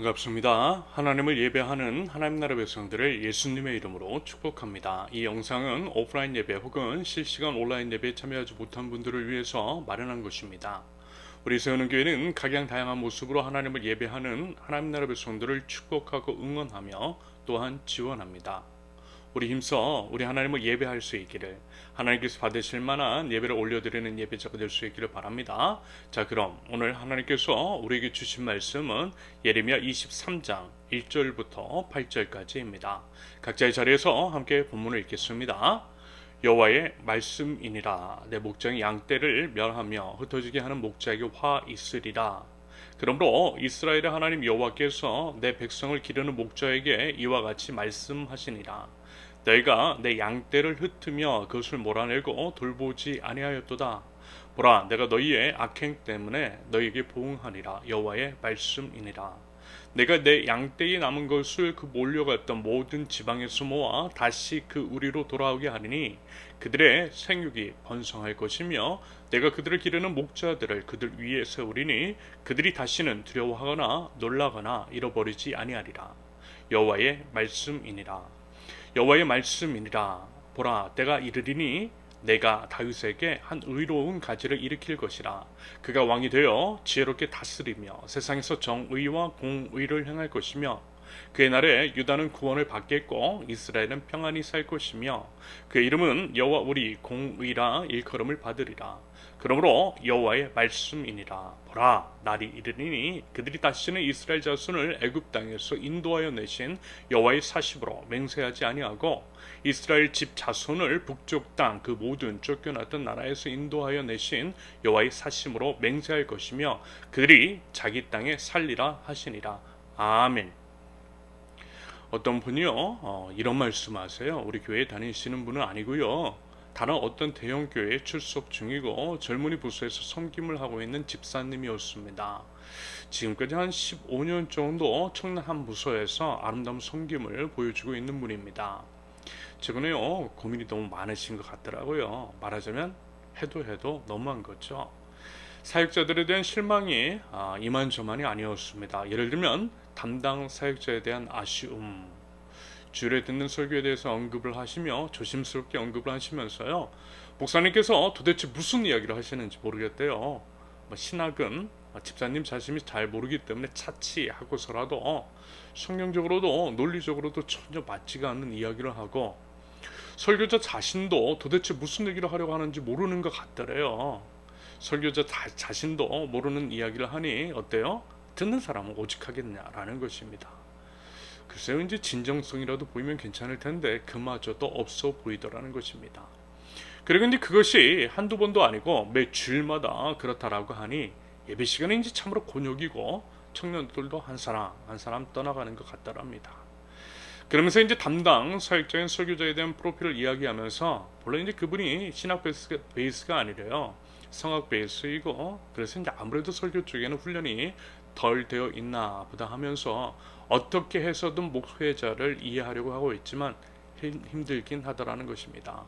반갑습니다. 하나님을 예배하는 하나님 나라 백성들을 예수님의 이름으로 축복합니다. 이 영상은 오프라인 예배 혹은 실시간 온라인 예배에 참여하지 못한 분들을 위해서 마련한 것입니다. 우리 세우는 교회는 각양 다양한 모습으로 하나님을 예배하는 하나님 나라 백성들을 축복하고 응원하며 또한 지원합니다. 우리 힘써 우리 하나님을 예배할 수 있기를, 하나님께서 받으실 만한 예배를 올려드리는 예배자가 될 수 있기를 바랍니다. 자, 그럼 오늘 하나님께서 우리에게 주신 말씀은 예레미야 23장 1절부터 8절까지입니다. 각자의 자리에서 함께 본문을 읽겠습니다. 여호와의 말씀이니라. 내 목장이 양떼를 멸하며 흩어지게 하는 목자에게 화 있으리라. 그러므로 이스라엘의 하나님 여호와께서 내 백성을 기르는 목자에게 이와 같이 말씀하시니라. 너희가 내 양떼를 흩으며 그것을 몰아내고 돌보지 아니하였도다. 보라, 내가 너희의 악행 때문에 너희에게 보응하리라. 여호와의 말씀이니라. 내가 내 양떼에 남은 것을 그 몰려갔던 모든 지방에서 모아 다시 그 우리로 돌아오게 하리니 그들의 생육이 번성할 것이며 내가 그들을 기르는 목자들을 그들 위에 세우리니 그들이 다시는 두려워하거나 놀라거나 잃어버리지 아니하리라. 여호와의 말씀이니라. 여호와의 말씀이니라. 보라, 때가 이르리니 내가 다윗에게 한 의로운 가지를 일으킬 것이라. 그가 왕이 되어 지혜롭게 다스리며 세상에서 정의와 공의를 행할 것이며 그의 날에 유다는 구원을 받겠고 이스라엘은 평안히 살 것이며 그의 이름은 여호와 우리 공의라 일컬음을 받으리라. 그러므로 여호와의 말씀이니라. 보라, 날이 이르리니 그들이 다시는 이스라엘 자손을 애굽 땅에서 인도하여 내신 여호와의 사십으로 맹세하지 아니하고 이스라엘 집 자손을 북쪽 땅 그 모든 쫓겨났던 나라에서 인도하여 내신 여호와의 사심으로 맹세할 것이며 그들이 자기 땅에 살리라 하시니라. 아멘. 어떤 분이요 이런 말씀하세요. 우리 교회에 다니시는 분은 아니고요, 다른 어떤 대형 교회에 출석 중이고 젊은이 부서에서 섬김을 하고 있는 집사님이었습니다. 지금까지 한 15년 정도 청년 한 부서에서 아름다운 섬김을 보여주고 있는 분입니다. 최근에요 고민이 너무 많으신 것 같더라고요. 말하자면 해도 너무한 거죠. 사역자들에 대한 실망이 이만저만이 아니었습니다. 예를 들면 담당 사역자에 대한 아쉬움, 주일에 듣는 설교에 대해서 언급을 하시며 조심스럽게 언급을 하시면서요, 목사님께서 도대체 무슨 이야기를 하시는지 모르겠대요. 신학은 집사님 자신이 잘 모르기 때문에 차치하고서라도 성경적으로도 논리적으로도 전혀 맞지가 않는 이야기를 하고, 설교자 자신도 도대체 무슨 얘기를 하려고 하는지 모르는 것 같더래요. 설교자 자신도 모르는 이야기를 하니 어때요? 듣는 사람은 오직하겠냐라는 것입니다. 글쎄요, 이제 진정성이라도 보이면 괜찮을 텐데 그마저도 없어 보이더라는 것입니다. 그리고 이제 그것이 한두 번도 아니고 매 주일마다 그렇다라고 하니 예배 시간에 이제 참으로 곤욕이고 청년들도 한 사람 한 사람 떠나가는 것 같더랍니다. 그러면서 이제 담당 사역자인 설교자에 대한 프로필을 이야기하면서 원래 이제 그분이 신학 베이스가 아니래요. 성악 베이스이고, 그래서 이제 아무래도 설교 쪽에는 훈련이 덜 되어 있나 보다 하면서 어떻게 해서든 목회자를 이해하려고 하고 있지만 힘들긴 하더라는 것입니다.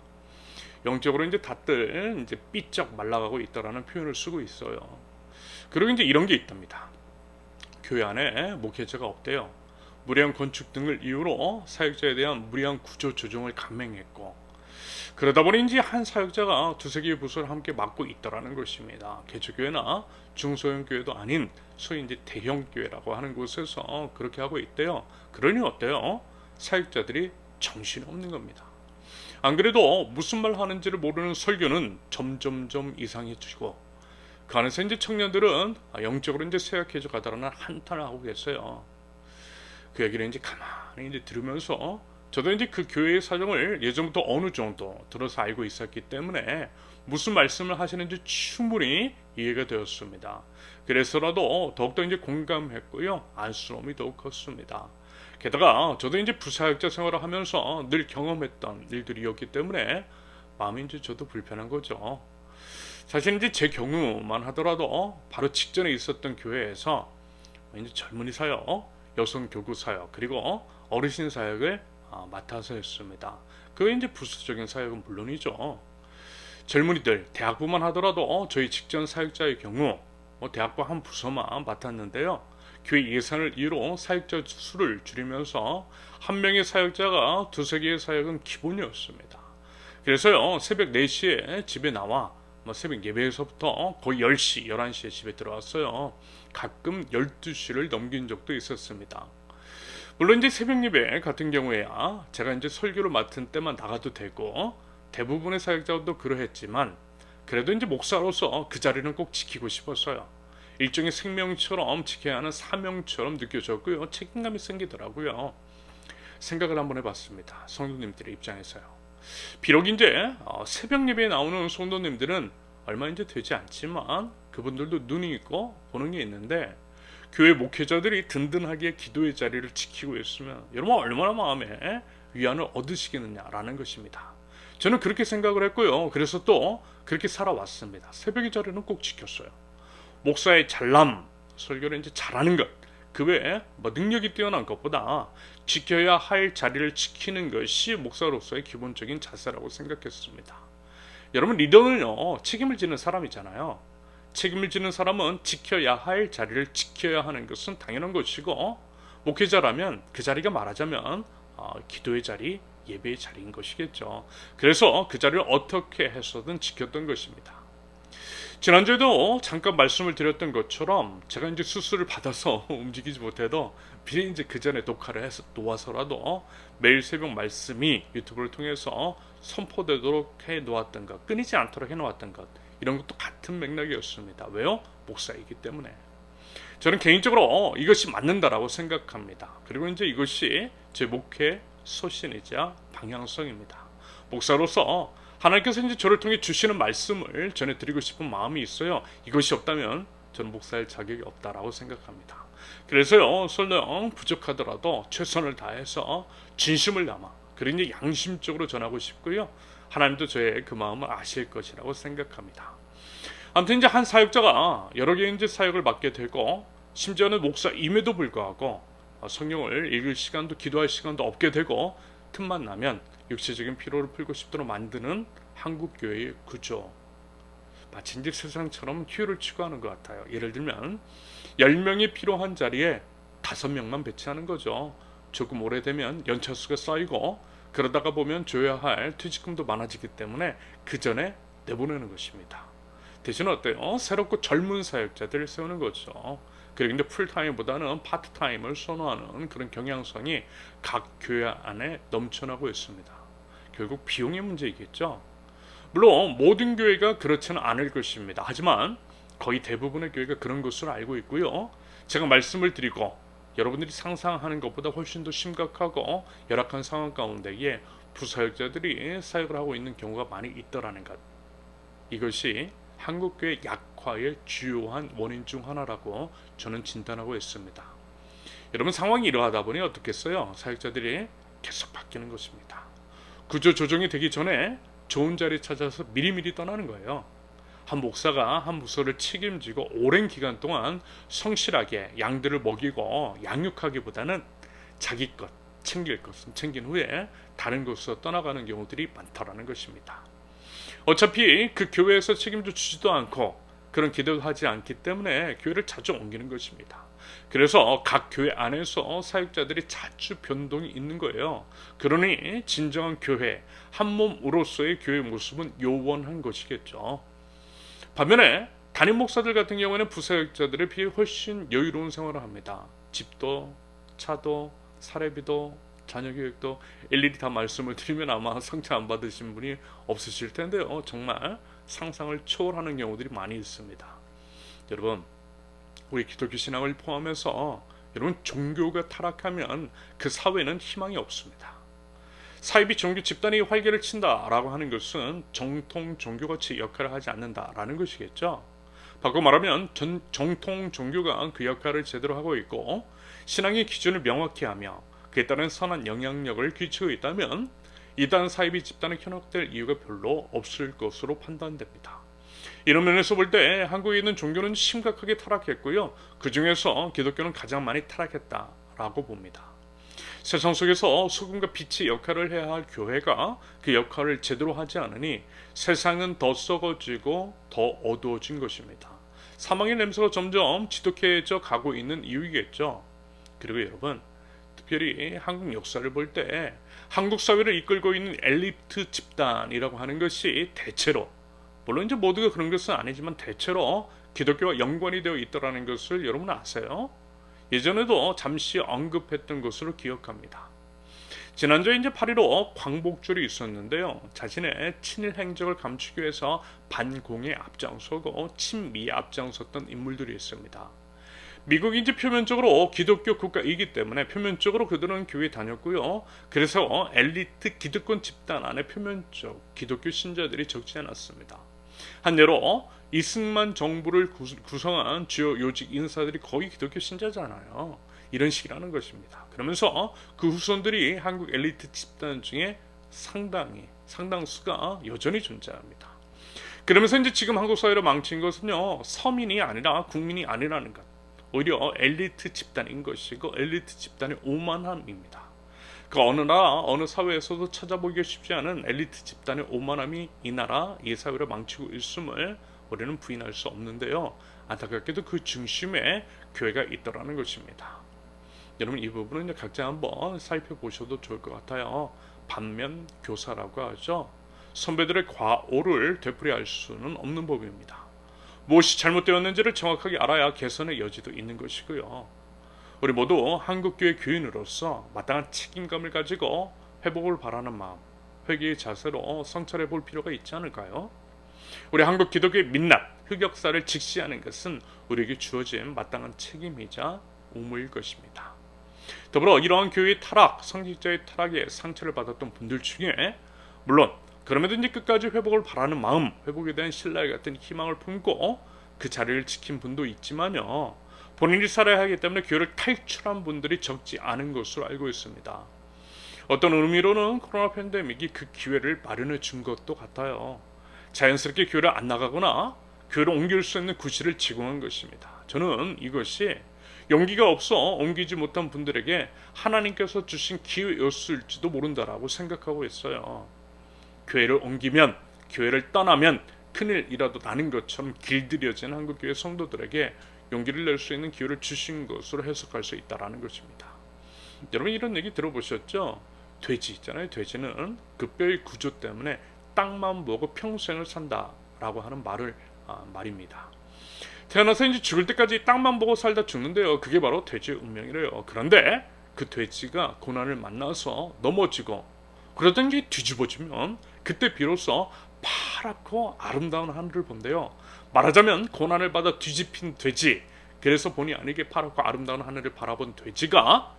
영적으로 이제 다들 이제 삐쩍 말라가고 있다라는 표현을 쓰고 있어요. 그리고 이제 이런 게 있답니다. 교회 안에 목회자가 없대요. 무리한 건축 등을 이유로 사역자에 대한 무리한 구조 조정을 감행했고, 그러다 보니 이제 한 사역자가 두세 개의 부서를 함께 맡고 있더라는 것입니다. 개척교회나 중소형 교회도 아닌 소위 이제 대형 교회라고 하는 곳에서 그렇게 하고 있대요. 그러니 어때요? 사역자들이 정신이 없는 겁니다. 안 그래도 무슨 말 하는지를 모르는 설교는 점점점 이상해지고, 그 안에서 이제 청년들은 영적으로 이제 쇠약해져 가다라는 한탄을 하고 계세요. 그 얘기를 이제 가만히 이제 들으면서 저도 이제 그 교회의 사정을 예전부터 어느 정도 들어서 알고 있었기 때문에 무슨 말씀을 하시는지 충분히 이해가 되었습니다. 그래서라도 더욱더 이제 공감했고요, 안쓰러움이 더욱 컸습니다. 게다가 저도 이제 부사역자 생활을 하면서 늘 경험했던 일들이었기 때문에 마음이 이제 저도 불편한 거죠. 사실 이제 제 경우만 하더라도 바로 직전에 있었던 교회에서 이제 젊은이 사역, 여성 교구 사역, 그리고 어르신 사역을 맡아서 했습니다. 그 이제 부수적인 사역은 물론이죠. 젊은이들 대학부만 하더라도 저희 직전 사역자의 경우 대학부 한 부서만 맡았는데요. 교회 예산을 이유로 사역자 수를 줄이면서 한 명의 사역자가 두세 개의 사역은 기본이었습니다. 그래서요, 새벽 4시에 집에 나와 새벽 예배에서부터 거의 10시, 11시에 집에 들어왔어요. 가끔 12시를 넘긴 적도 있었습니다. 물론 이제 새벽 예배 같은 경우에야 제가 이제 설교를 맡은 때만 나가도 되고 대부분의 사역자도 그러했지만 그래도 이제 목사로서 그 자리는 꼭 지키고 싶었어요. 일종의 생명처럼 지켜야 하는 사명처럼 느껴졌고요. 책임감이 생기더라고요. 생각을 한번 해봤습니다. 성도님들의 입장에서요. 비록 이제 새벽 예배에 나오는 성도님들은 얼마 이제 되지 않지만 그분들도 눈이 있고 보는 게 있는데 교회 목회자들이 든든하게 기도의 자리를 지키고 있으면 여러분 얼마나 마음에 위안을 얻으시겠느냐라는 것입니다. 저는 그렇게 생각을 했고요. 그래서 또 그렇게 살아왔습니다. 새벽의 자리는 꼭 지켰어요. 목사의 잘남, 설교를 이제 잘하는 것, 그 외에 능력이 뛰어난 것보다 지켜야 할 자리를 지키는 것이 목사로서의 기본적인 자세라고 생각했습니다. 여러분, 리더는요, 책임을 지는 사람이잖아요. 책임을 지는 사람은 지켜야 할 자리를 지켜야 하는 것은 당연한 것이고, 목회자라면 그 자리가 말하자면 기도의 자리, 예배의 자리인 것이겠죠. 그래서 그 자리를 어떻게 해서든 지켰던 것입니다. 지난주에도 잠깐 말씀을 드렸던 것처럼 제가 이제 수술을 받아서 움직이지 못해도 미리 이제 그 전에 녹화를 해서 놓아서라도 매일 새벽 말씀이 유튜브를 통해서 선포되도록 해 놓았던 것, 끊이지 않도록 해 놓았던 것, 이런 것도 같은 맥락이었습니다. 왜요? 목사이기 때문에. 저는 개인적으로 이것이 맞는다라고 생각합니다. 그리고 이제 이것이 제 목회 소신이자 방향성입니다. 목사로서 하나님께서 이제 저를 통해 주시는 말씀을 전해드리고 싶은 마음이 있어요. 이것이 없다면 저는 목사할 자격이 없다라고 생각합니다. 그래서요, 설령 부족하더라도 최선을 다해서 진심을 담아 그리고 이제 양심적으로 전하고 싶고요. 하나님도 저의 그 마음을 아실 것이라고 생각합니다. 아무튼 이제 한 사역자가 여러 개의 이제 사역을 맡게 되고 심지어는 목사임에도 불구하고 성경을 읽을 시간도 기도할 시간도 없게 되고 틈만 나면 육체적인 피로를 풀고 싶도록 만드는 한국교회의 구조, 마치 이제 세상처럼 효율을 추구하는 것 같아요. 예를 들면 10명이 필요한 자리에 5명만 배치하는 거죠. 조금 오래되면 연차수가 쌓이고 그러다가 보면 줘야 할 퇴직금도 많아지기 때문에 그 전에 내보내는 것입니다. 대신 어때요? 새롭고 젊은 사역자들을 세우는 거죠. 그리고 이제 풀타임보다는 파트타임을 선호하는 그런 경향성이 각 교회 안에 넘쳐나고 있습니다. 결국 비용의 문제이겠죠. 물론 모든 교회가 그렇지는 않을 것입니다. 하지만 거의 대부분의 교회가 그런 것으로 알고 있고요. 제가 말씀을 드리고 여러분들이 상상하는 것보다 훨씬 더 심각하고 열악한 상황 가운데에 부사역자들이 사역을 하고 있는 경우가 많이 있더라는 것. 이것이 한국교회 약화의 주요한 원인 중 하나라고 저는 진단하고 있습니다. 여러분, 상황이 이러하다 보니 어떻겠어요? 사역자들이 계속 바뀌는 것입니다. 구조 조정이 되기 전에 좋은 자리 찾아서 미리미리 떠나는 거예요. 한 목사가 한 부서를 책임지고 오랜 기간 동안 성실하게 양들을 먹이고 양육하기보다는 자기 것, 챙길 것은 챙긴 후에 다른 곳으로 떠나가는 경우들이 많다라는 것입니다. 어차피 그 교회에서 책임져 주지도 않고 그런 기대도 하지 않기 때문에 교회를 자주 옮기는 것입니다. 그래서 각 교회 안에서 사역자들이 자주 변동이 있는 거예요. 그러니 진정한 교회, 한 몸으로서의 교회 모습은 요원한 것이겠죠. 반면에 담임 목사들 같은 경우에는 부사역자들에 비해 훨씬 여유로운 생활을 합니다. 집도, 차도, 사례비도, 자녀교육도 일일이 다 말씀을 드리면 아마 상처 안 받으신 분이 없으실 텐데요. 정말 상상을 초월하는 경우들이 많이 있습니다. 여러분, 우리 기독교 신앙을 포함해서 여러분, 종교가 타락하면 그 사회는 희망이 없습니다. 사이비 종교 집단이 활개를 친다라고 하는 것은 정통 종교같이 역할을 하지 않는다라는 것이겠죠. 바꿔 말하면 정통 종교가 그 역할을 제대로 하고 있고 신앙의 기준을 명확히 하며 그에 따른 선한 영향력을 끼치고 있다면 이단 사이비 집단은 현혹될 이유가 별로 없을 것으로 판단됩니다. 이런 면에서 볼 때 한국에 있는 종교는 심각하게 타락했고요. 그 중에서 기독교는 가장 많이 타락했다라고 봅니다. 세상 속에서 소금과 빛의 역할을 해야 할 교회가 그 역할을 제대로 하지 않으니 세상은 더 썩어지고 더 어두워진 것입니다. 사망의 냄새가 점점 지독해져 가고 있는 이유이겠죠. 그리고 여러분, 특별히 한국 역사를 볼 때 한국 사회를 이끌고 있는 엘리트 집단이라고 하는 것이 대체로, 물론 이제 모두가 그런 것은 아니지만 대체로 기독교와 연관이 되어 있더라는 것을 여러분 아세요? 예전에도 잠시 언급했던 것으로 기억합니다. 지난주에 이제 8.15 광복절이 있었는데요. 자신의 친일 행적을 감추기 위해서 반공에 앞장서고 친미에 앞장섰던 인물들이 있습니다. 미국이 이제 표면적으로 기독교 국가이기 때문에 표면적으로 그들은 교회 다녔고요. 그래서 엘리트 기득권 집단 안에 표면적 기독교 신자들이 적지 않았습니다. 한 예로 이승만 정부를 구성한 주요 요직 인사들이 거의 기독교 신자잖아요. 이런 식이라는 것입니다. 그러면서 그 후손들이 한국 엘리트 집단 중에 상당수가 여전히 존재합니다. 그러면서 이제 지금 한국 사회를 망친 것은요, 서민이 아니라 국민이 아니라는 것, 오히려 엘리트 집단인 것이고 엘리트 집단의 오만함입니다. 그 어느 나라 어느 사회에서도 찾아보기 쉽지 않은 엘리트 집단의 오만함이 이 나라 이 사회를 망치고 있음을 우리는 부인할 수 없는데요. 안타깝게도 그 중심에 교회가 있더라는 것입니다. 여러분, 이 부분은 각자 한번 살펴보셔도 좋을 것 같아요. 반면 교사라고 하죠. 선배들의 과오를 되풀이할 수는 없는 법입니다. 무엇이 잘못되었는지를 정확하게 알아야 개선의 여지도 있는 것이고요. 우리 모두 한국교회 교인으로서 마땅한 책임감을 가지고 회복을 바라는 마음, 회개의 자세로 성찰해 볼 필요가 있지 않을까요? 우리 한국 기독교의 민낯, 흑역사를 직시하는 것은 우리에게 주어진 마땅한 책임이자 의무일 것입니다. 더불어 이러한 교회의 타락, 성직자의 타락에 상처를 받았던 분들 중에 물론 그럼에도 이제 끝까지 회복을 바라는 마음, 회복에 대한 신뢰 같은 희망을 품고 그 자리를 지킨 분도 있지만요. 본인이 살아야 하기 때문에 교회를 탈출한 분들이 적지 않은 것으로 알고 있습니다. 어떤 의미로는 코로나 팬데믹이 그 기회를 마련해 준 것도 같아요. 자연스럽게 교회를 안 나가거나 교회를 옮길 수 있는 구실을 제공한 것입니다. 저는 이것이 용기가 없어 옮기지 못한 분들에게 하나님께서 주신 기회였을지도 모른다라고 생각하고 있어요. 교회를 옮기면, 교회를 떠나면 큰일이라도 나는 것처럼 길들여진 한국교회 성도들에게 용기를 낼 수 있는 기회를 주신 것으로 해석할 수 있다는 것입니다. 여러분, 이런 얘기 들어보셨죠? 돼지 있잖아요. 돼지는 그 뼈의 구조 때문에 땅만 보고 평생을 산다라고 하는 말입니다. 태어나서 이제 죽을 때까지 땅만 보고 살다 죽는데요. 그게 바로 돼지의 운명이래요. 그런데 그 돼지가 고난을 만나서 넘어지고 그러던 게 뒤집어지면 그때 비로소 파랗고 아름다운 하늘을 본대요. 말하자면 고난을 받아 뒤집힌 돼지, 그래서 본의 아니게 파랗고 아름다운 하늘을 바라본 돼지가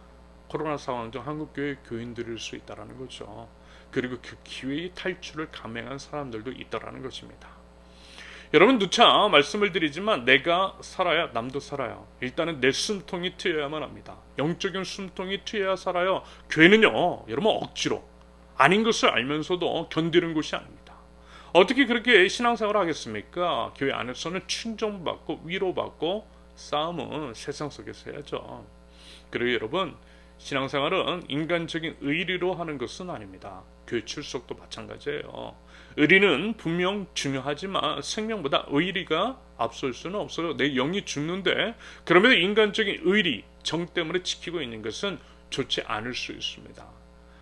코로나 상황 중 한국교회 교인들일 수 있다는 거죠. 그리고 그 기회의 탈출을 감행한 사람들도 있다는 것입니다. 여러분, 누차 말씀을 드리지만 내가 살아야 남도 살아요. 일단은 내 숨통이 트여야만 합니다. 영적인 숨통이 트여야 살아요. 교회는요, 여러분, 억지로 아닌 것을 알면서도 견디는 곳이 아닙니다. 어떻게 그렇게 신앙생활을 하겠습니까? 교회 안에서는 충정받고 위로받고 싸움은 세상 속에서 해야죠. 그리고 여러분, 신앙생활은 인간적인 의리로 하는 것은 아닙니다. 교회 출석도 마찬가지예요. 의리는 분명 중요하지만 생명보다 의리가 앞설 수는 없어요. 내 영이 죽는데 그럼에도 인간적인 의리, 정 때문에 지키고 있는 것은 좋지 않을 수 있습니다.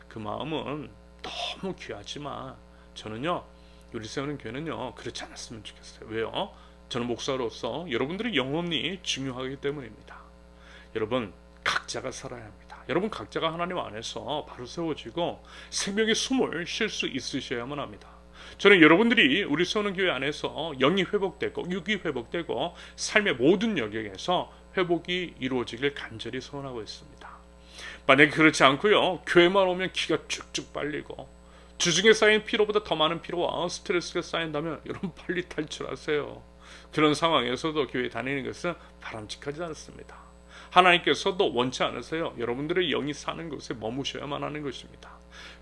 그 마음은 너무 귀하지만 저는요, 우리 세우는 교회는요, 그렇지 않았으면 좋겠어요. 왜요? 저는 목사로서 여러분들의 영혼이 중요하기 때문입니다. 여러분, 각자가 살아야 합니다. 여러분 각자가 하나님 안에서 바로 세워지고 생명의 숨을 쉴 수 있으셔야만 합니다. 저는 여러분들이 우리 세우는 교회 안에서 영이 회복되고 육이 회복되고 삶의 모든 영역에서 회복이 이루어지길 간절히 소원하고 있습니다. 만약에 그렇지 않고요, 교회만 오면 기가 쭉쭉 빨리고 주중에 쌓인 피로보다 더 많은 피로와 스트레스가 쌓인다면 여러분 빨리 탈출하세요. 그런 상황에서도 교회 다니는 것은 바람직하지 않습니다. 하나님께서도 원치 않으세요. 여러분들의 영이 사는 곳에 머무셔야만 하는 것입니다.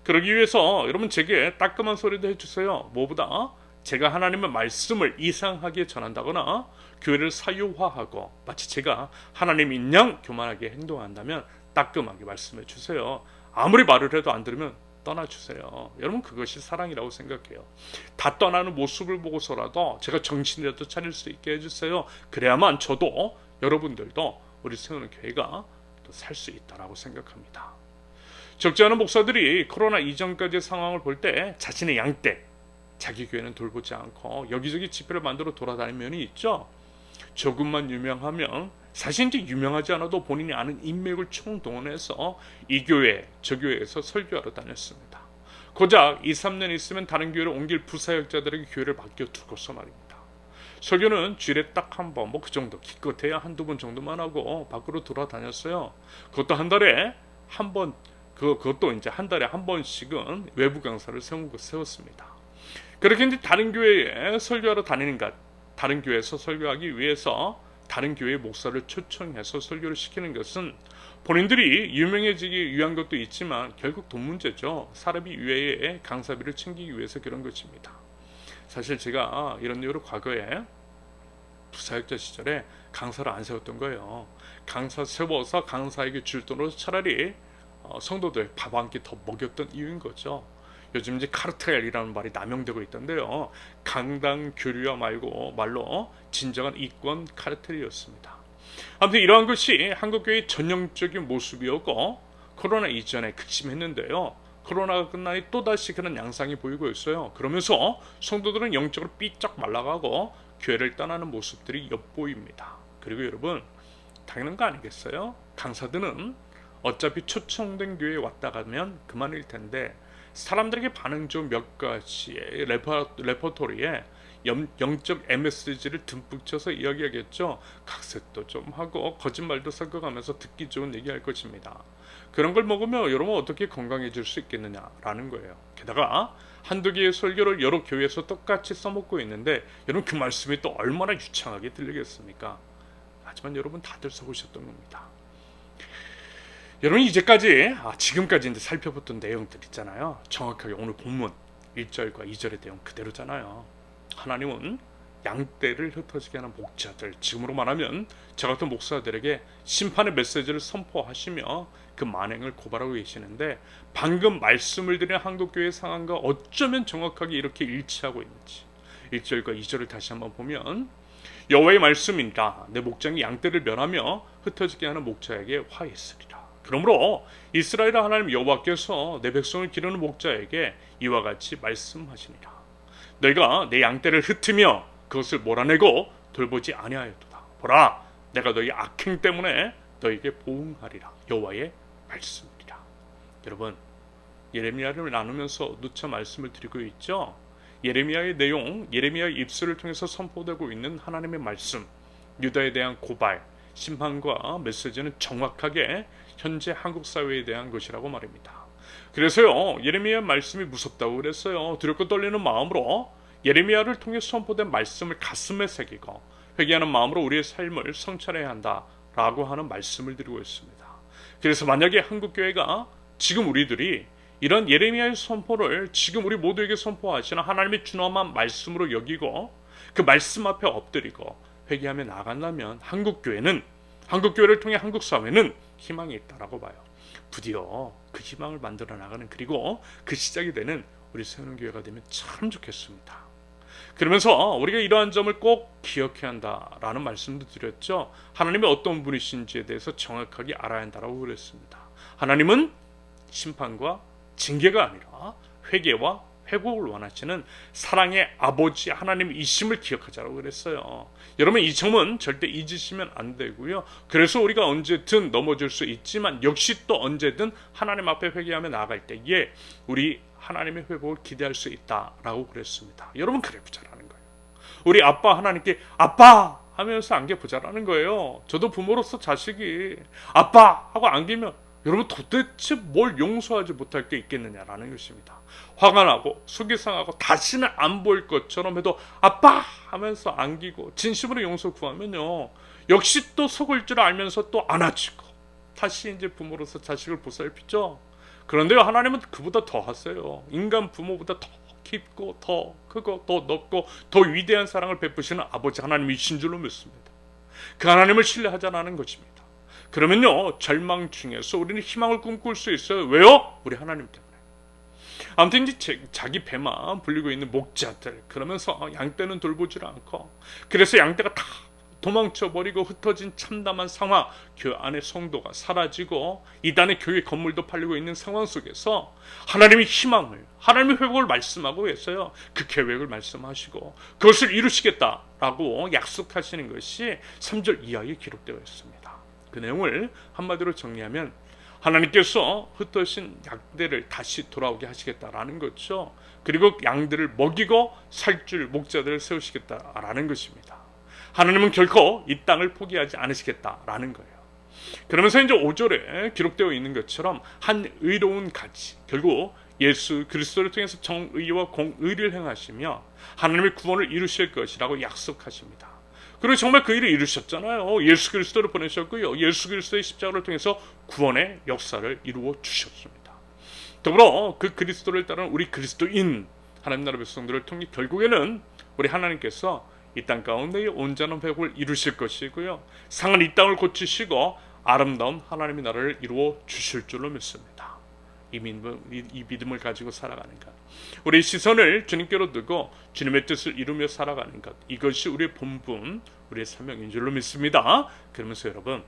그러기 위해서 여러분 제게 따끔한 소리도 해주세요. 뭐보다 제가 하나님의 말씀을 이상하게 전한다거나 교회를 사유화하고 마치 제가 하나님인 양 교만하게 행동한다면 따끔하게 말씀해 주세요. 아무리 말을 해도 안 들으면 떠나주세요. 여러분 그것이 사랑이라고 생각해요. 다 떠나는 모습을 보고서라도 제가 정신이라도 차릴 수 있게 해주세요. 그래야만 저도 여러분들도 우리 세우는 교회가 또 살 수 있다라고 생각합니다. 적지 않은 목사들이 코로나 이전까지의 상황을 볼 때 자신의 양떼, 자기 교회는 돌보지 않고 여기저기 집회를 만들어 다니는 면이 있죠. 조금만 유명하면 사실 이제 유명하지 않아도 본인이 아는 인맥을 총동원해서 이 교회, 저 교회에서 설교하러 다녔습니다. 고작 2, 3년 있으면 다른 교회로 옮길 부사역자들에게 교회를 맡겨두고서 말입니다. 설교는 주일에 딱 한 번, 그 정도, 기껏해야 한두 번 정도만 하고 밖으로 돌아다녔어요. 그것도 한 달에 한 번, 그것도 이제 한 달에 한 번씩은 외부 강사를 세웠습니다. 그렇게 이제 다른 교회에 설교하러 다니는가, 다른 교회에서 설교하기 위해서 다른 교회의 목사를 초청해서 설교를 시키는 것은 본인들이 유명해지기 위한 것도 있지만 결국 돈 문제죠. 사람이 이외에 강사비를 챙기기 위해서 그런 것입니다. 사실 제가 이런 이유로 과거에 부사역자 시절에 강사를 안 세웠던 거예요. 강사 세워서 강사에게 줄 돈으로 차라리 성도들 밥 한 끼 더 먹였던 이유인 거죠. 요즘 이제 카르텔이라는 말이 남용되고 있던데요. 강당 교류와 말로 진정한 이권 카르텔이었습니다. 아무튼 이러한 것이 한국교회의 전형적인 모습이었고 코로나 이전에 극심했는데요. 코로나가 끝나니 또다시 그런 양상이 보이고 있어요. 그러면서 성도들은 영적으로 삐쩍 말라가고 교회를 떠나는 모습들이 엿보입니다. 그리고 여러분 당연한 거 아니겠어요? 강사들은 어차피 초청된 교회에 왔다 가면 그만일 텐데 사람들에게 반응 좋은 몇 가지의 레퍼토리에 영적 MSG를 듬뿍 쳐서 이야기하겠죠. 각색도 좀 하고 거짓말도 섞어가면서 듣기 좋은 얘기할 것입니다. 그런 걸 먹으면 여러분 어떻게 건강해질 수 있겠느냐라는 거예요. 게다가 한두 개의 설교를 여러 교회에서 똑같이 써먹고 있는데 여러분 그 말씀이 또 얼마나 유창하게 들리겠습니까? 하지만 여러분 다들 속으셨던 겁니다. 여러분 이제까지 지금까지 이제 살펴봤던 내용들 있잖아요. 정확하게 오늘 본문 1절과 2절의 내용 그대로잖아요. 하나님은 양떼를 흩어지게 하는 목자들, 지금으로 말하면 저 같은 목사들에게 심판의 메시지를 선포하시며 그 만행을 고발하고 계시는데 방금 말씀을 드린 한국교회 상황과 어쩌면 정확하게 이렇게 일치하고 있는지 1절과 2절을 다시 한번 보면 여호와의 말씀이니라 내 목장이 양떼를 멸하며 흩어지게 하는 목자에게 화했으리라. 그러므로 이스라엘 하나님 여호와께서 내 백성을 기르는 목자에게 이와 같이 말씀하시니라. 너희가 내 양떼를 흩으며 그것을 몰아내고 돌보지 아니하였도다. 보라, 내가 너희 악행 때문에 너희에게 보응하리라. 여호와의 말씀이라. 여러분, 예레미야를 나누면서 누차 말씀을 드리고 있죠. 예레미야의 내용, 예레미야의 입술을 통해서 선포되고 있는 하나님의 말씀, 유다에 대한 고발, 심판과 메시지는 정확하게 현재 한국 사회에 대한 것이라고 말입니다. 그래서요, 예레미야 말씀이 무섭다고 그랬어요. 두렵고 떨리는 마음으로 예레미야를 통해 선포된 말씀을 가슴에 새기고 회개하는 마음으로 우리의 삶을 성찰해야 한다라고 하는 말씀을 드리고 있습니다. 그래서 만약에 한국교회가 지금 우리들이 이런 예레미야의 선포를 지금 우리 모두에게 선포하시는 하나님의 준엄한 말씀으로 여기고 그 말씀 앞에 엎드리고 회개하며 나간다면 한국교회를 통해 한국 사회는 희망이 있다라고 봐요. 부디어 그 희망을 만들어 나가는 그리고 그 시작이 되는 우리 세우는 교회가 되면 참 좋겠습니다. 그러면서 우리가 이러한 점을 꼭 기억해야 한다라는 말씀도 드렸죠. 하나님이 어떤 분이신지에 대해서 정확하게 알아야 한다라고 그랬습니다. 하나님은 심판과 징계가 아니라 회개와 회복을 원하시는 사랑의 아버지 하나님이심을 기억하자라고 그랬어요. 여러분 이 점은 절대 잊으시면 안 되고요. 그래서 우리가 언제든 넘어질 수 있지만 역시 또 언제든 하나님 앞에 회개하며 나아갈 때에 우리 하나님의 회복을 기대할 수 있다라고 그랬습니다. 여러분 그래 보자라는 거예요. 우리 아빠 하나님께 아빠 하면서 안겨보자라는 거예요. 저도 부모로서 자식이 아빠 하고 안기면 여러분 도대체 뭘 용서하지 못할 게 있겠느냐라는 것입니다. 화가 나고 속이 상하고 다시는 안 보일 것처럼 해도 아빠 하면서 안기고 진심으로 용서 구하면요. 역시 또 속을 줄 알면서 또 안아주고 다시 이제 부모로서 자식을 보살피죠. 그런데요 하나님은 그보다 더 하세요. 인간 부모보다 더 깊고 더 크고 더 넓고 더 위대한 사랑을 베푸시는 아버지 하나님이신 줄로 믿습니다. 그 하나님을 신뢰하자라는 것입니다. 그러면요 절망 중에서 우리는 희망을 꿈꿀 수 있어요. 왜요? 우리 하나님 때문에. 아무튼 이제 자기 배만 불리고 있는 목자들, 그러면서 양떼는 돌보질 않고, 그래서 양떼가 다 도망쳐버리고 흩어진 참담한 상황, 교회 안에 성도가 사라지고 이단의 교회 건물도 팔리고 있는 상황 속에서 하나님의 희망을, 하나님의 회복을 말씀하고 계세요. 그 계획을 말씀하시고 그것을 이루시겠다라고 약속하시는 것이 3절 이하에 기록되어 있습니다. 그 내용을 한마디로 정리하면 하나님께서 흩어진 양들을 다시 돌아오게 하시겠다라는 거죠. 그리고 양들을 먹이고 살줄 목자들을 세우시겠다라는 것입니다. 하나님은 결코 이 땅을 포기하지 않으시겠다라는 거예요. 그러면서 이제 5절에 기록되어 있는 것처럼 한 의로운 가지, 결국 예수 그리스도를 통해서 정의와 공의를 행하시며 하나님의 구원을 이루실 것이라고 약속하십니다. 그리고 정말 그 일을 이루셨잖아요. 예수 그리스도를 보내셨고요. 예수 그리스도의 십자가를 통해서 구원의 역사를 이루어 주셨습니다. 더불어 그 그리스도를 따르는 우리 그리스도인 하나님 나라 백성들을 통해 결국에는 우리 하나님께서 이 땅 가운데의 온전한 회복을 이루실 것이고요. 상한 이 땅을 고치시고 아름다운 하나님의 나라를 이루어 주실 줄로 믿습니다. 이 믿음을 가지고 살아가는 것, 우리 시선을 주님께로 두고 주님의 뜻을 이루며 살아가는 것, 이것이 우리의 본분, 우리의 사명인 줄로 믿습니다. 그러면서 여러분,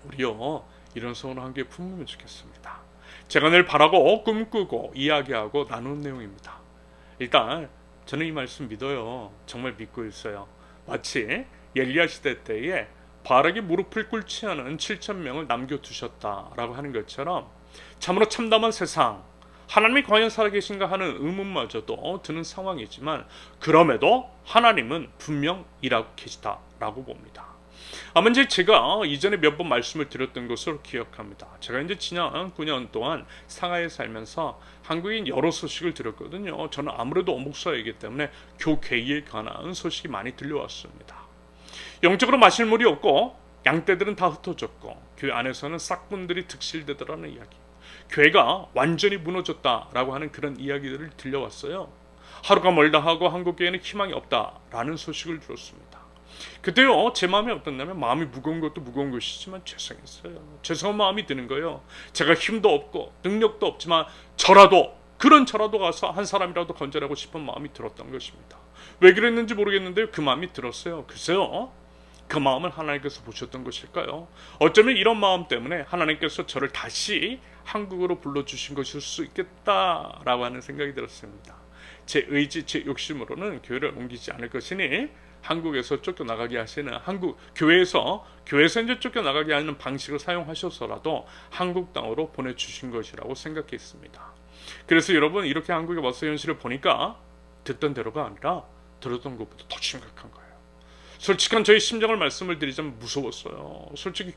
우리요 이런 소원을 한 개 품으면 좋겠습니다. 제가 늘 바라고 꿈꾸고 이야기하고 나눈 내용입니다. 일단 저는 이 말씀 믿어요. 정말 믿고 있어요. 마치 엘리야 시대 때에 바락이 무릎을 꿇지 않은 7,000명을 남겨두셨다라고 하는 것처럼 참으로 참담한 세상, 하나님이 과연 살아계신가 하는 의문마저도 드는 상황이지만 그럼에도 하나님은 분명 일하고 계시다라고 봅니다. 아마 이제 제가 이전에 몇 번 말씀을 드렸던 것으로 기억합니다. 제가 이제 지난 9년 동안 상하이에 살면서 한국인 여러 소식을 들었거든요. 저는 아무래도 목사이기 때문에 교회에 관한 소식이 많이 들려왔습니다. 영적으로 마실 물이 없고 양떼들은 다 흩어졌고 교회 안에서는 싹군들이 득실되더라는 이야기, 교회가 완전히 무너졌다라고 하는 그런 이야기들을 들려왔어요. 하루가 멀다 하고 한국교회는 희망이 없다라는 소식을 들었습니다. 그때요 제 마음이 어떻냐면 마음이 무거운 것도 무거운 것이지만 죄송했어요. 죄송한 마음이 드는 거예요. 제가 힘도 없고 능력도 없지만 저라도 가서 한 사람이라도 건져내고 싶은 마음이 들었던 것입니다. 왜 그랬는지 모르겠는데 그 마음이 들었어요. 글쎄요, 그 마음을 하나님께서 보셨던 것일까요? 어쩌면 이런 마음 때문에 하나님께서 저를 다시 한국으로 불러주신 것일 수 있겠다라고 하는 생각이 들었습니다. 제 의지, 제 욕심으로는 교회를 옮기지 않을 것이니 한국에서 쫓겨나가게 하시는 교회에서 이제 쫓겨나가게 하는 방식을 사용하셔서라도 한국 땅으로 보내주신 것이라고 생각했습니다. 그래서 여러분, 이렇게 한국에 와서 현실을 보니까 듣던 대로가 아니라 들었던 것보다 더 심각한 거예요. 솔직한 저희 심정을 말씀을 드리자면 무서웠어요. 솔직히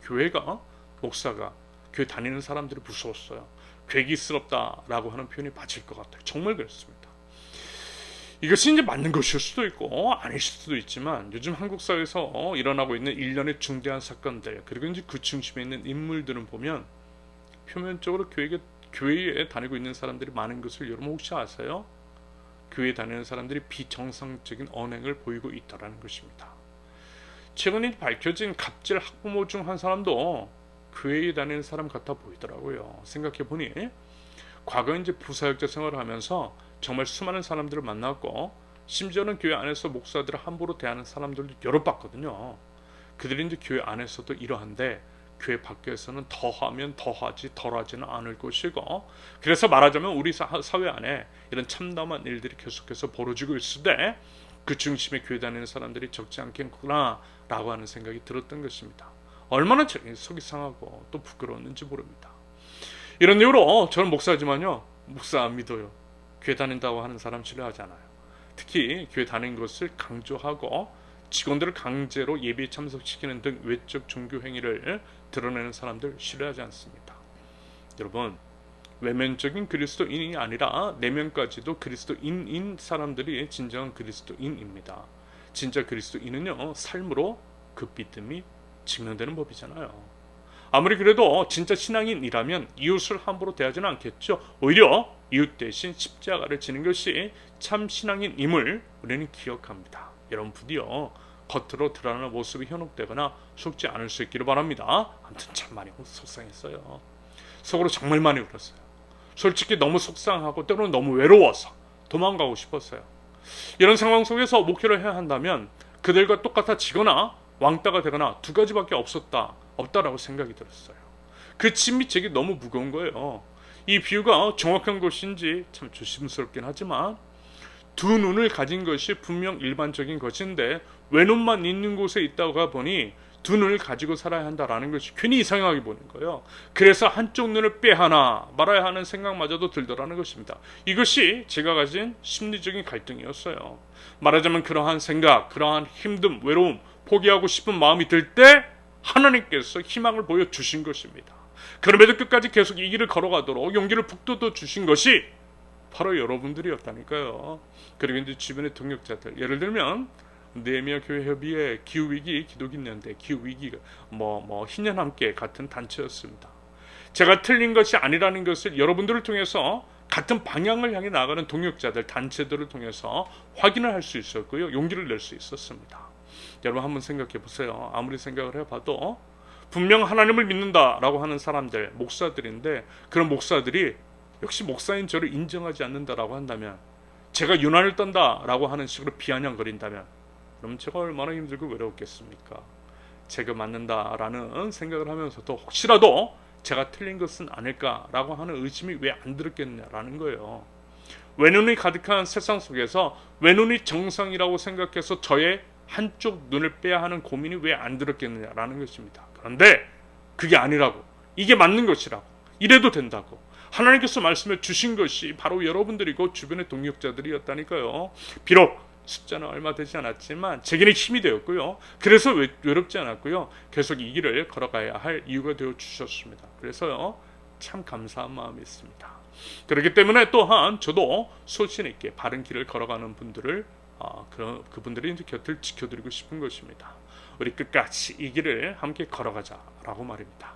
목사가 교회 다니는 사람들이 무서웠어요. 괴기스럽다라고 하는 표현이 맞을 것 같아요. 정말 그렇습니다. 이것이 이제 맞는 것일 수도 있고 아닐 수도 있지만 요즘 한국 사회에서 일어나고 있는 일련의 중대한 사건들, 그리고 이제 그 중심에 있는 인물들은 보면 표면적으로 교회에 다니고 있는 사람들이 많은 것을 여러분 혹시 아세요? 교회에 다니는 사람들이 비정상적인 언행을 보이고 있다는 것입니다. 최근에 밝혀진 갑질 학부모 중 한 사람도 교회에 다니는 사람 같아 보이더라고요. 생각해보니 과거 이제 부사역자 생활을 하면서 정말 수많은 사람들을 만났고 심지어는 교회 안에서 목사들을 함부로 대하는 사람들도 여러 봤거든요. 그들이 이제 교회 안에서도 이러한데 교회 밖에서는 더하면 더하지 덜하지는 않을 것이고, 그래서 말하자면 우리 사회 안에 이런 참담한 일들이 계속해서 벌어지고 있을 때 그 중심에 교회 다니는 사람들이 적지 않겠구나 라고 하는 생각이 들었던 것입니다. 얼마나 속이 상하고 또 부끄러웠는지 모릅니다. 이런 이유로 저는 목사지만요, 목사 안 믿어요. 교회 다닌다고 하는 사람 싫어하지 않아요. 특히 교회 다니는 것을 강조하고 직원들을 강제로 예배에 참석시키는 등 외적 종교 행위를 드러내는 사람들 싫어하지 않습니다. 여러분, 외면적인 그리스도인이 아니라 내면까지도 그리스도인인 사람들이 진정한 그리스도인입니다. 진짜 그리스도인은요, 삶으로 그 믿음이 증명되는 법이잖아요. 아무리 그래도 진짜 신앙인이라면 이웃을 함부로 대하지는 않겠죠. 오히려 이웃 대신 십자가를 지는 것이 참 신앙인임을 우리는 기억합니다. 여러분 부디요 겉으로 드러나는 모습이 현혹되거나 속지 않을 수 있기를 바랍니다. 아무튼 참 많이 속상했어요. 속으로 정말 많이 울었어요. 솔직히 너무 속상하고 때로는 너무 외로워서 도망가고 싶었어요. 이런 상황 속에서 목회를 해야 한다면 그들과 똑같아지거나 왕따가 되거나 두 가지밖에 없다라고 생각이 들었어요. 그 짐이 제게 너무 무거운 거예요. 이 비유가 정확한 것인지 참 조심스럽긴 하지만 두 눈을 가진 것이 분명 일반적인 것인데 외눈만 있는 곳에 있다가 보니 두 눈을 가지고 살아야 한다라는 것이 괜히 이상하게 보는 거예요. 그래서 한쪽 눈을 빼하나 말아야 하는 생각마저도 들더라는 것입니다. 이것이 제가 가진 심리적인 갈등이었어요. 말하자면 그러한 생각, 그러한 힘듦, 외로움, 포기하고 싶은 마음이 들 때 하나님께서 희망을 보여주신 것입니다. 그럼에도 끝까지 계속 이 길을 걸어가도록 용기를 북돋워 주신 것이 바로 여러분들이었다니까요. 그리고 이제 주변의 동역자들, 예를 들면 느헤미야 교회 협의회 기후위기 기독인연대 기후위기가 희년 함께 같은 단체였습니다. 제가 틀린 것이 아니라는 것을 여러분들을 통해서 같은 방향을 향해 나가는 동역자들, 단체들을 통해서 확인을 할 수 있었고요. 용기를 낼 수 있었습니다. 여러분 한번 생각해 보세요. 아무리 생각을 해봐도 분명 하나님을 믿는다라고 하는 사람들, 목사들인데 그런 목사들이 역시 목사인 저를 인정하지 않는다라고 한다면, 제가 유난을 떤다라고 하는 식으로 비아냥거린다면 그럼 제가 얼마나 힘들고 외로웠겠습니까? 제가 맞는다라는 생각을 하면서도 혹시라도 제가 틀린 것은 아닐까라고 하는 의심이 왜 안 들었겠냐라는 거예요. 외눈이 가득한 세상 속에서 외눈이 정상이라고 생각해서 저의 한쪽 눈을 빼야 하는 고민이 왜 안 들었겠느냐라는 것입니다. 그런데 그게 아니라고, 이게 맞는 것이라고, 이래도 된다고 하나님께서 말씀해 주신 것이 바로 여러분들이고 주변의 동역자들이었다니까요. 비록 숫자는 얼마 되지 않았지만 제게는 힘이 되었고요. 그래서 외롭지 않았고요. 계속 이 길을 걸어가야 할 이유가 되어 주셨습니다. 그래서요, 참 감사한 마음이 있습니다. 그렇기 때문에 또한 저도 소신 있게 바른 길을 걸어가는 분들을 그분들의 이제 곁을 지켜드리고 싶은 것입니다. 우리 끝까지 이 길을 함께 걸어가자라고 말입니다.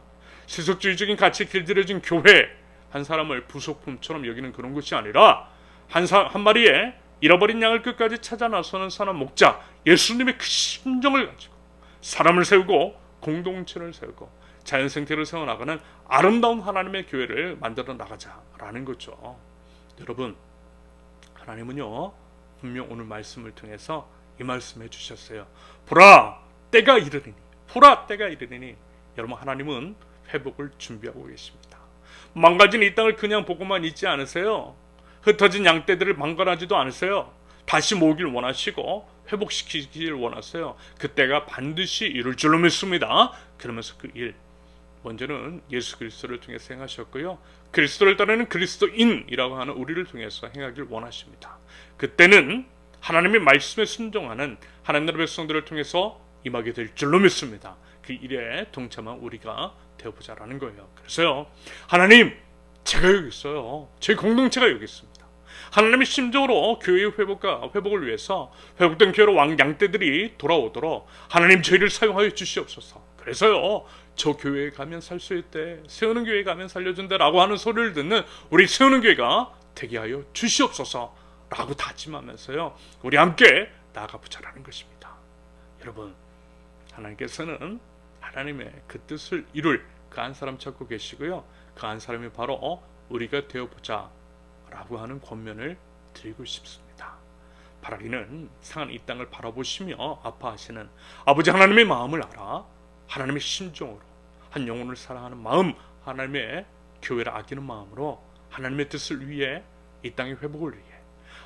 세속주의적인 가치에 길들여진 교회, 한 사람을 부속품처럼 여기는 그런 것이 아니라 한 마리의 잃어버린 양을 끝까지 찾아 나서는 사람 목자 예수님의 그 심정을 가지고 사람을 세우고 공동체를 세우고 자연 생태를 세워나가는 아름다운 하나님의 교회를 만들어 나가자라는 거죠. 여러분, 하나님은요 분명 오늘 말씀을 통해서 이 말씀해 주셨어요. 보라 때가 이르리니, 보라 때가 이르리니. 여러분, 하나님은 회복을 준비하고 계십니다. 망가진 이 땅을 그냥 보고만 있지 않으세요. 흩어진 양떼들을 망가하지도 않으세요. 다시 모으길 원하시고 회복시키길 원하세요. 그때가 반드시 이룰 줄로 믿습니다. 그러면서 그 일 먼저는 예수 그리스도를 통해서 행하셨고요. 그리스도를 따르는 그리스도인이라고 하는 우리를 통해서 행하길 원하십니다. 그때는 하나님의 말씀에 순종하는 하나님 나라 백성들을 통해서 임하게 될 줄로 믿습니다. 그 일에 동참한 우리가 되어보자라는 거예요. 그래서요, 하나님, 제가 여기 있어요. 저희 공동체가 여기 있습니다. 하나님의 심정으로 교회의 회복을 위해서 회복된 교회로 양떼들이 돌아오도록 하나님 저희를 사용하여 주시옵소서. 그래서요, 저 교회에 가면 살 수 있대, 세우는 교회에 가면 살려준다라고 하는 소리를 듣는 우리 세우는 교회가 되게 하여 주시옵소서 라고 다짐하면서요, 우리 함께 나아가보자라는 것입니다. 여러분, 하나님께서는 하나님의 그 뜻을 이룰 그 한 사람 찾고 계시고요. 그 한 사람이 바로 우리가 되어보자 라고 하는 권면을 드리고 싶습니다. 바라기는 상한 이 땅을 바라보시며 아파하시는 아버지 하나님의 마음을 알아 하나님의 심정으로 한 영혼을 사랑하는 마음, 하나님의 교회를 아끼는 마음으로 하나님의 뜻을 위해 이 땅의 회복을 위해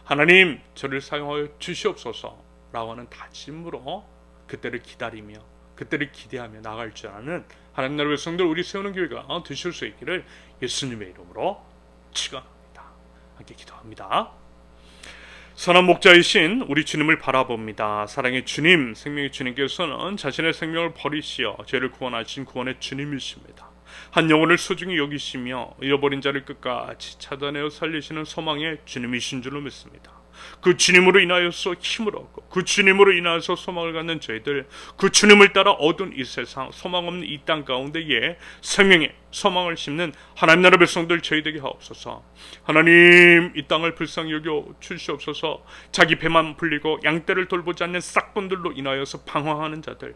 하나님 저를 사용하여 주시옵소서 라고 하는 다짐으로 그때를 기다리며 그때를 기대하며 나아갈 줄 아는 하나님 나라의 백성들, 우리 세우는 교회가 되실 수 있기를 예수님의 이름으로 축원합니다. 함께 기도합니다. 선한 목자이신 우리 주님을 바라봅니다. 사랑의 주님, 생명의 주님께서는 자신의 생명을 버리시어 죄를 구원하신 구원의 주님이십니다. 한 영혼을 소중히 여기시며 잃어버린 자를 끝까지 찾아내어 살리시는 소망의 주님이신 줄로 믿습니다. 그 주님으로 인하여서 힘을 얻고 그 주님으로 인하여서 소망을 갖는 저희들, 그 주님을 따라 어두운 이 세상, 소망 없는 이 땅 가운데에 생명의 소망을 심는 하나님 나라 백성들 저희 되게 하옵소서. 하나님, 이 땅을 불쌍히 여겨 주시옵소서. 자기 배만 불리고 양떼를 돌보지 않는 싹꾼들로 인하여서 방황하는 자들,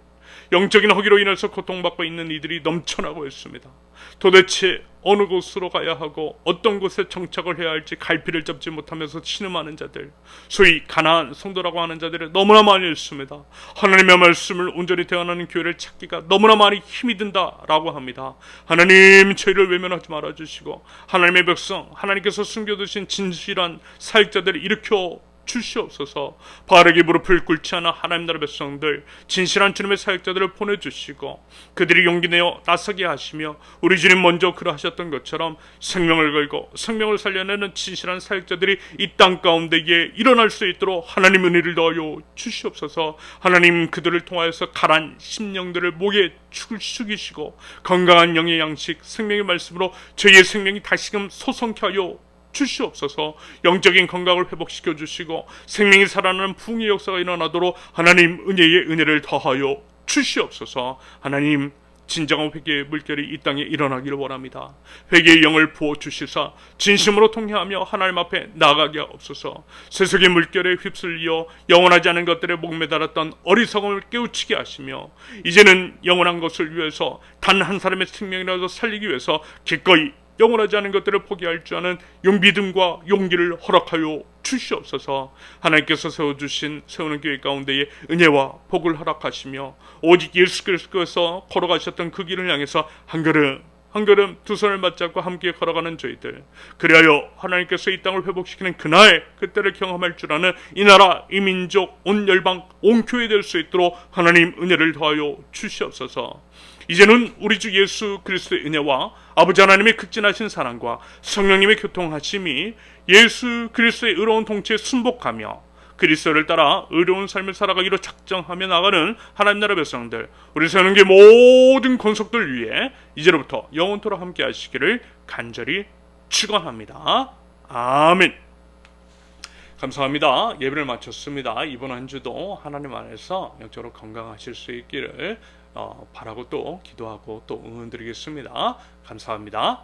영적인 허기로 인해서 고통받고 있는 이들이 넘쳐나고 있습니다. 도대체 어느 곳으로 가야 하고 어떤 곳에 정착을 해야 할지 갈피를 잡지 못하면서 신음하는 자들, 소위 가나안 성도라고 하는 자들이 너무나 많이 있습니다. 하나님의 말씀을 온전히 대언하는 교회를 찾기가 너무나 많이 힘이 든다라고 합니다. 하나님, 저희를 외면하지 말아주시고 하나님의 백성, 하나님께서 숨겨두신 진실한 사역자들을 일으켜 주시옵소서. 바르게 무릎을 꿇지 않아 하나님 나라 백성들, 진실한 주님의 사역자들을 보내주시고 그들이 용기 내어 나서게 하시며, 우리 주님 먼저 그러하셨던 것처럼 생명을 걸고 생명을 살려내는 진실한 사역자들이 이 땅 가운데에 일어날 수 있도록 하나님 은혜를 더하여 주시옵소서. 하나님, 그들을 통하여서 가란 심령들을 목에 숙이시고 건강한 영의 양식, 생명의 말씀으로 저희의 생명이 다시금 솟성케 하여 주시옵소서. 영적인 건강을 회복시켜 주시고 생명이 살아나는 부흥의 역사가 일어나도록 하나님 은혜의 은혜를 더하여 주시옵소서. 하나님, 진정한 회개의 물결이 이 땅에 일어나기를 원합니다. 회개의 영을 부어주시사 진심으로 통회하며 하나님 앞에 나아가게 없소서. 세속의 물결에 휩쓸려 영원하지 않은 것들에 목매달았던 어리석음을 깨우치게 하시며, 이제는 영원한 것을 위해서 단 한 사람의 생명이라도 살리기 위해서 기꺼이 영원하지 않은 것들을 포기할 줄 아는 용기듬과 용기를 허락하여 주시옵소서. 하나님께서 세우는 교회 가운데에 은혜와 복을 허락하시며 오직 예수 그리스도께서 걸어가셨던 그 길을 향해서 한 걸음 한 걸음 두 손을 맞잡고 함께 걸어가는 저희들, 그리하여 하나님께서 이 땅을 회복시키는 그날 그때를 경험할 줄 아는 이 나라, 이 민족, 온 열방, 온 교회 될 수 있도록 하나님 은혜를 더하여 주시옵소서. 이제는 우리 주 예수 그리스도의 은혜와 아버지 하나님의 극진하신 사랑과 성령님의 교통하심이 예수 그리스도의 의로운 통치에 순복하며 그리스도를 따라 의로운 삶을 살아가기로 작정하며 나가는 하나님 나라 백성들, 우리 세운교회 모든 권속들 위해 이제로부터 영원토록 함께 하시기를 간절히 축원합니다. 아멘. 감사합니다. 예배를 마쳤습니다. 이번 한 주도 하나님 안에서 영적으로 건강하실 수 있기를 바라고 또 기도하고 또 응원드리겠습니다. 감사합니다.